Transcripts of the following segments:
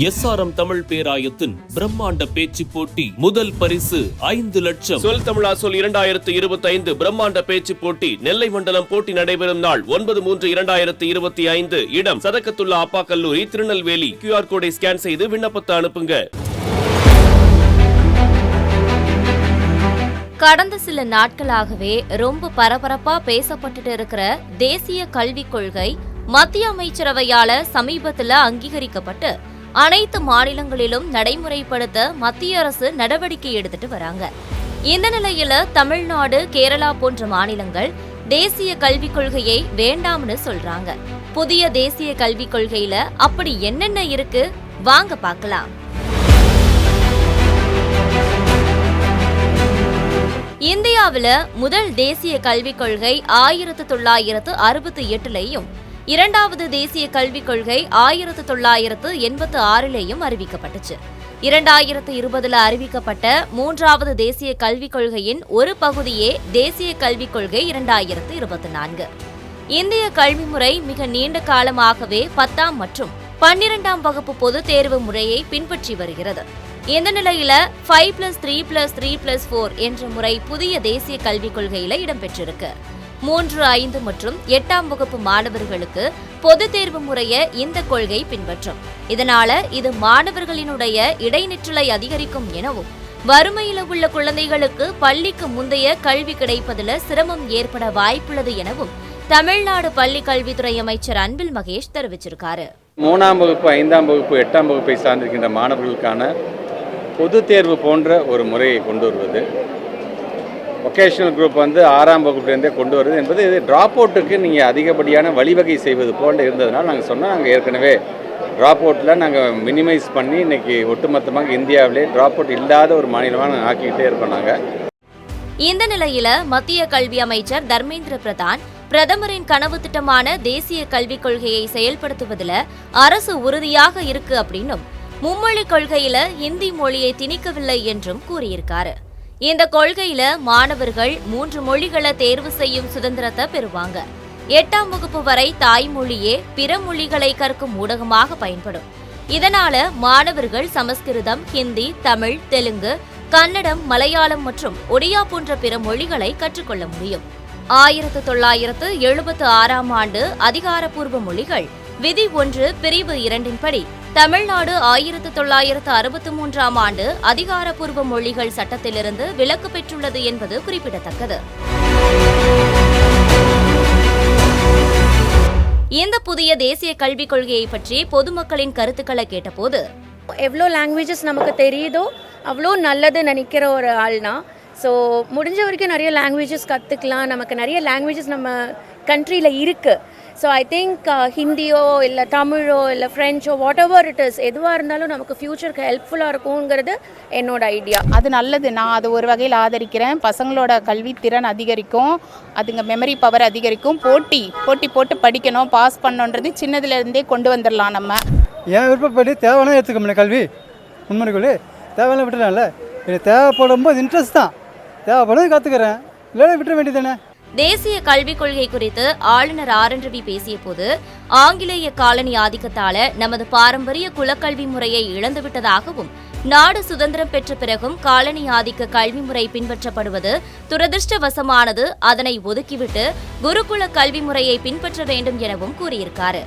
SRM Tamil பேராயத்தின் பிரம்மாண்ட பேச்சு போட்டி முதல் பரிசு 5 லட்சம். சொல் தமிழா சொல் 2025 பிரம்மாண்ட பேச்சு போட்டி நெல்லை மண்டலம் போட்டி நடைபெறும் நாள் 9/3/2025. இடம் சதக்கத்துல்லா அப்பா கல்லூரி, திருநெல்வேலி. QR கோடை ஸ்கேன் செய்து விண்ணப்பத்தை அனுப்புங்க. கடந்த சில நாட்களாகவே ரொம்ப பரபரப்பா பேசப்பட்டு இருக்கிற தேசிய கல்விக் கொள்கை மத்திய அமைச்சரவையால சமீபத்துல அங்கீகரிக்கப்பட்டு அனைத்து மாநிலங்களிலும் நடைமுறைப்படுத்த மத்திய அரசு நடவடிக்கை எடுத்துட்டு வராங்க. இந்த நிலையில தமிழ்நாடு, கேரளா போன்ற மாநிலங்கள் தேசிய கல்விக் கொள்கையை வேண்டாம்னு சொல்றாங்க. புதிய தேசிய கல்விக் கொள்கையில அப்படி என்னென்ன இருக்கு வாங்க பார்க்கலாம். இந்தியாவில முதல் தேசிய கல்விக் கொள்கை 1968லையும் இரண்டாவது தேசிய கல்விக் கொள்கை 1986லையும் அறிவிக்கப்பட்டுச்சு. 2020 அறிவிக்கப்பட்ட மூன்றாவது தேசிய கல்விக் கொள்கையின் ஒரு பகுதியே தேசிய கல்விக் கொள்கை 2024. இந்திய கல்வி முறை மிக நீண்ட காலமாகவே 10ஆம் மற்றும் 12ஆம் வகுப்பு பொதுத் தேர்வு முறையை பின்பற்றி வருகிறது. இந்த நிலையில 5+3+3+4 என்ற முறை புதிய தேசிய கல்விக் கொள்கையில இடம்பெற்றிருக்கு. 3, 5 மற்றும் 8ஆம் வகுப்பு மாணவர்களுக்கு பொதுத் தேர்வு முறையை இந்த கொள்கை பின்பற்றும். இதனால இது மாணவர்களினுடைய இடைநிற்றலை அதிகரிக்கும் எனவும், வறுமையில உள்ள குழந்தைகளுக்கு பள்ளிக்கு முந்தைய கல்வி கிடைப்பதில் சிரமம் ஏற்பட வாய்ப்புள்ளது எனவும் தமிழ்நாடு பள்ளி கல்வித்துறை அமைச்சர் அன்பில் மகேஷ் தெரிவிச்சிருக்காரு. 3ஆம் வகுப்பு, 5ஆம் வகுப்பு, 8ஆம் வகுப்பை சார்ந்திருக்கின்ற மாணவர்களுக்கான பொது தேர்வு போன்ற ஒரு முறையை கொண்டு வருவது, ஒகேஷனல் குரூப் 6ஆம் வகுப்புலேருந்தே கொண்டு வருவது என்பது இது ட்ராப் அவுட்டுக்கு நீங்கள் அதிகப்படியான வழிவகை செய்வது போல் இருந்ததுனால நாங்கள் சொன்னோம். நாங்கள் ஏற்கனவே ட்ராப் அவுட்டில் நாங்கள் மினிமைஸ் பண்ணி இன்றைக்கி ஒட்டுமொத்தமாக இந்தியாவிலே ட்ராப் அவுட் இல்லாத ஒரு மாநிலமாக நாங்கள் ஆக்கிக்கிட்டே இருக்கோம். நாங்கள் இந்த நிலையில மத்திய கல்வி அமைச்சர் தர்மேந்திர பிரதான் பிரதமரின் கனவு திட்டமான தேசிய கல்விக் கொள்கையை செயல்படுத்துவதில் அரசு உறுதியாக இருக்கு அப்படின்னும், மும்மொழி கொள்கையில ஹிந்தி மொழியை திணிக்கவில்லை என்றும் கூறியிருக்காரு. இந்த கொள்கையில மாணவர்கள் 3 மொழிகளை தேர்வு செய்யும் சுதந்திரத்தை பெறுவாங்க. 8ஆம் வகுப்பு வரை தாய்மொழியே பிற மொழிகளை கற்கும் ஊடகமாக பயன்படும். இதனால மாணவர்கள் சமஸ்கிருதம், ஹிந்தி, தமிழ், தெலுங்கு, கன்னடம், மலையாளம் மற்றும் ஒடியா போன்ற பிற மொழிகளை கற்றுக்கொள்ள முடியும். 1976ஆம் ஆண்டு அதிகாரப்பூர்வ மொழிகள் விதி 1 பிரிவு 2 படி தமிழ்நாடு 1963ஆம் ஆண்டு அதிகாரப்பூர்வ மொழிகள் சட்டத்திலிருந்து விலக்கு பெற்றுள்ளது என்பது குறிப்பிடத்தக்கது. இந்த புதிய தேசிய கல்விக் கொள்கையை பற்றி பொதுமக்களின் கருத்துக்களை கேட்டபோது, எவ்வளோ லாங்குவேஜஸ் நமக்கு தெரியுதோ அவ்வளோ நல்லது நினைக்கிற ஒரு ஆள்னா, ஸோ முடிஞ்ச வரைக்கும் நிறைய லாங்குவேஜஸ் கற்றுக்கலாம். நமக்கு நிறைய லாங்குவேஜஸ் நம்ம கண்ட்ரியில் இருக்குது. ஸோ ஐ திங்க் ஹிந்தியோ இல்லை தமிழோ இல்லை ஃப்ரெஞ்சோ வாட் எவர் இட் இஸ், எதுவாக இருந்தாலும் நமக்கு ஃப்யூச்சருக்கு ஹெல்ப்ஃபுல்லாக இருக்குங்கிறது என்னோட ஐடியா. அது நல்லது, நான் அது ஒரு வகையில் ஆதரிக்கிறேன். பசங்களோட கல்வி திறன் அதிகரிக்கும், அதுங்க மெமரி பவர் அதிகரிக்கும். போட்டி போட்டு படிக்கணும், பாஸ் பண்ணணுன்றது சின்னதுலேருந்தே கொண்டு வந்துடலாம். நம்ம ஏன் விருப்பப்படி தேவையான எடுத்துக்க முடியல, கல்வி உண்மைக்குள்ளே தேவையான விட்டுலாம்ல. எனக்கு தேவைப்படும் போது இன்ட்ரெஸ்ட் தான், தேவைப்படும் கற்றுக்கிறேன், இல்லைன்னா விட்டுற வேண்டியதானே. தேசிய கல்விக் கொள்கை குறித்து ஆளுநர் RN ரவி பேசிய போது, ஆங்கிலேய காலனி ஆதிக்கத்தால நமது பாரம்பரிய குலக்கல்வி முறையை இழந்துவிட்டதாகவும், நாடு சுதந்திரம் பெற்ற பிறகும் காலனி ஆதிக்க கல்வி முறை பின்பற்றப்படுவது துரதிருஷ்டவசமானது, அதனை ஒதுக்கிவிட்டு குருகுல கல்வி முறையை பின்பற்ற வேண்டும் எனவும் கூறியிருக்காரு.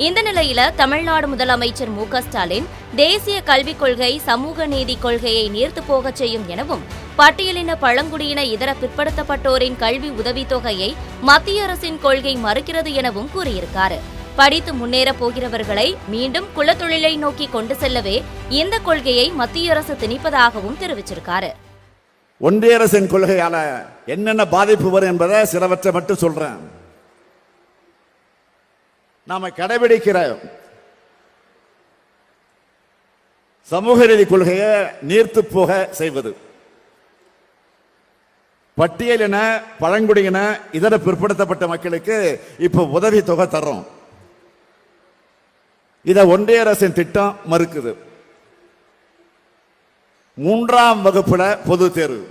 இந்த நிலையில தமிழ்நாடு முதலமைச்சர் MK ஸ்டாலின் தேசிய கல்விக் கொள்கை சமூக நீதி கொள்கையை நீர்த்து போகச் செய்யும் எனவும், பட்டியலின பழங்குடியின இதர பிற்படுத்தப்பட்டோரின் கல்வி உதவித்தொகையை மத்திய அரசின் கொள்கை மறுக்கிறது எனவும் கூறியிருக்காரு. படித்து முன்னேற போகிறவர்களை மீண்டும் குலத்தொழிலை நோக்கி கொண்டு செல்லவே இந்த கொள்கையை மத்திய அரசு திணிப்பதாகவும் தெரிவிச்சிருக்காரு. ஒன்றிய அரசின் கொள்கையால என்னென்ன பாதிப்பு வரும் என்பதை சிலவற்றை மட்டும் சொல்றேன். நாம கடைபிடிக்கிற சமூக நீதி கொள்கையை நீர்த்து போக செய்வது, பட்டியலின பழங்குடியின இதர பிற்படுத்தப்பட்ட மக்களுக்கு இப்ப உதவி தொகை தர்றோம். இத ஒன்றிய அரசின் திட்டம் மறுக்குது. 3ஆம் வகுப்புல பொது தேர்வு,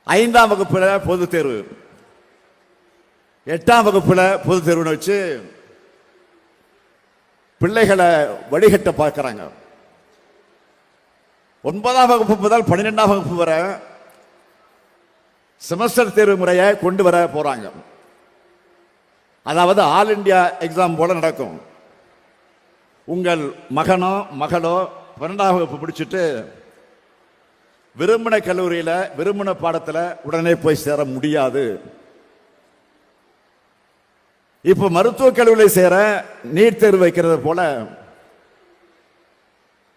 5ஆம் வகுப்புல பொது தேர்வு, 8ஆம் வகுப்புல பொது தேர்வுன்னு வச்சு பிள்ளைகளை வழிகட்ட பார்க்குறாங்க. 9ஆம் வகுப்பு முதல் 12ஆம் வகுப்பு வரை செமஸ்டர் தேர்வு முறையை கொண்டு வர போறாங்க. அதாவது ஆல் இண்டியா எக்ஸாம் போல நடக்கும். உங்கள் மகனோ மகளோ 12ஆம் வகுப்பு முடிச்சுட்டு விரும்பின கல்லூரியில் விரும்பின பாடத்தில் உடனே போய் சேர முடியாது. இப்போ மருத்துவக் கல்லூரியில் சேர நீட் தேர்வு வைக்கிறது போல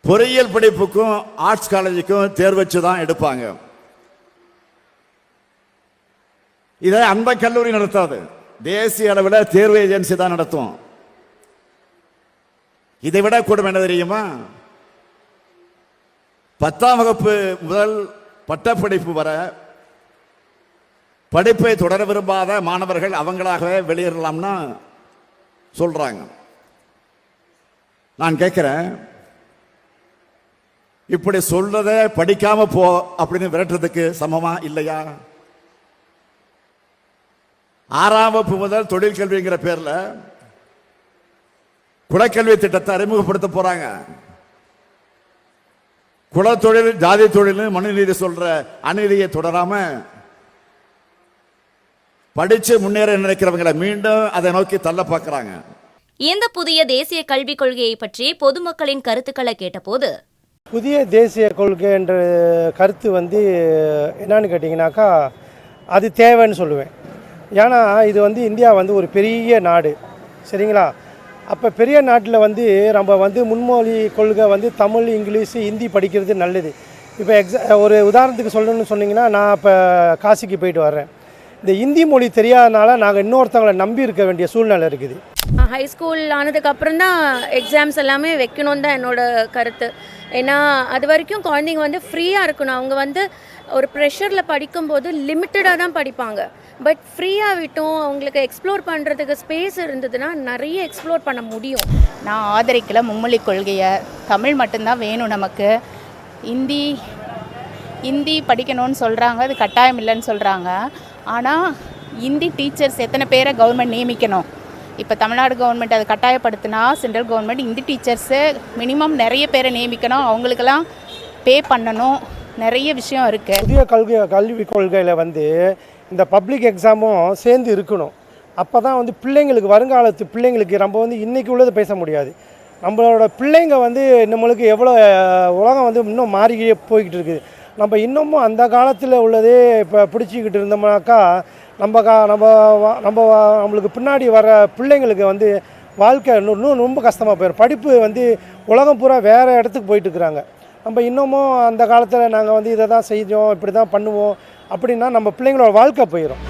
பொறியியல் படிப்புக்கும் ஆர்ட்ஸ் காலேஜுக்கும் தேர்வு வச்சு தான் எடுப்பாங்க. இதை அந்த கல்லூரி நடத்தாது, தேசிய அளவில் தேர்வு ஏஜென்சி தான் நடத்தும். இதை விட கூட என்ன தெரியுமா, 10ஆம் வகுப்பு முதல் பட்டப்படிப்பு வரை படிப்பை தொடர விரும்பாத மாணவர்கள் அவங்களாகவே வெளியேறலாம்னா சொல்றாங்க. நான் கேட்கிறேன், இப்படி சொல்றதை படிக்காம போ அப்படின்னு விரட்டுறதுக்கு சமமா இல்லையா? 6ஆம் வகுப்பு முதல் தொழில் கல்விங்கிற பேர்ல குலக்கல்வி திட்டத்தை அறிமுகப்படுத்த போறாங்க. குலத்தொழில் ஜாதி தொழில் மனுநீதி சொல்ற அநீதியை தொடராம படிச்சு முன்னேற நினைக்கிறவங்களை மீண்டும் அதை நோக்கி தள்ள பார்க்கறாங்க. இந்த புதிய தேசிய கல்விக் கொள்கையை பற்றி பொதுமக்களின் கருத்துக்களை கேட்டபோது, புதிய தேசிய கொள்கை என்ற கருத்து என்னன்னு கேட்டிங்கனாக்கா அது தேவைன்னு சொல்லுவேன். ஏன்னா இது இந்தியா ஒரு பெரிய நாடு, சரிங்களா? அப்போ பெரிய நாட்டில் நம்ம முன்மொழி கொள்கை தமிழ், இங்கிலீஷு, ஹிந்தி படிக்கிறது நல்லது. இப்போ ஒரு உதாரணத்துக்கு சொல்லணும்னு சொன்னிங்கன்னா, நான் இப்போ காசிக்கு போயிட்டு வர்றேன். இந்த ஹிந்தி மொழி தெரியாதனால நாங்கள் இன்னொருத்தவங்களை நம்பி இருக்க வேண்டிய சூழ்நிலை இருக்குது. ஹை ஸ்கூல் ஆனதுக்கப்புறம் தான் எக்ஸாம்ஸ் எல்லாமே வைக்கணும்னு தான் என்னோட கருத்து. ஏன்னா அது வரைக்கும் குழந்தைங்க ஃப்ரீயாக இருக்கணும். அவங்க ஒரு ப்ரெஷரில் படிக்கும்போது லிமிட்டடாக தான் படிப்பாங்க. பட் ஃப்ரீயாக விட்டும் அவங்களுக்கு எக்ஸ்ப்ளோர் பண்ணுறதுக்கு ஸ்பேஸ் இருந்ததுன்னா நிறைய எக்ஸ்ப்ளோர் பண்ண முடியும். நான் ஆதரிக்கல மும்மொழி கொள்கையை. தமிழ் மட்டும்தான் வேணும் நமக்கு. ஹிந்தி படிக்கணும்னு சொல்கிறாங்க, அது கட்டாயம் இல்லைன்னு சொல்கிறாங்க. ஆனால் ஹிந்தி டீச்சர்ஸ் எத்தனை பேரை கவர்மெண்ட் நியமிக்கணும்? இப்போ தமிழ்நாடு கவர்மெண்ட் அதை கட்டாயப்படுத்தினா central government Hindi teachers minimum நிறைய பேரை நியமிக்கணும், அவங்களுக்கெல்லாம் பே பண்ணணும். நிறைய விஷயம் இருக்குது. புதிய கல்விக் கொள்கையில் இந்த பப்ளிக் எக்ஸாமும் சேர்ந்து இருக்கணும். அப்போ தான் பிள்ளைங்களுக்கு, வருங்காலத்து பிள்ளைங்களுக்கு நம்ம இன்றைக்கி உள்ளது பேச முடியாது. நம்மளோட பிள்ளைங்க நம்மளுக்கு எவ்வளோ உலகம் இன்னும் மாறிக்கிட்டே போய்கிட்டு இருக்குது. நம்ம இன்னமும் அந்த காலத்தில் உள்ளதே இப்போ பிடிச்சிக்கிட்டு இருந்தோம்னாக்கா நம்மளுக்கு பின்னாடி வர பிள்ளைங்களுக்கு வாழ்க்கை இன்னும் ரொம்ப கஷ்டமாக போயிடும். படிப்பு உலகம் பூரா வேறு இடத்துக்கு போயிட்டு இருக்கிறாங்க. நம்ம இன்னமும் அந்த காலத்தில் நாங்கள் இதை தான் செஞ்சோம், இப்படி தான் பண்ணுவோம் அப்படின்னா நம்ம பிள்ளைங்களோட வாழ்க்கை போயிடும்.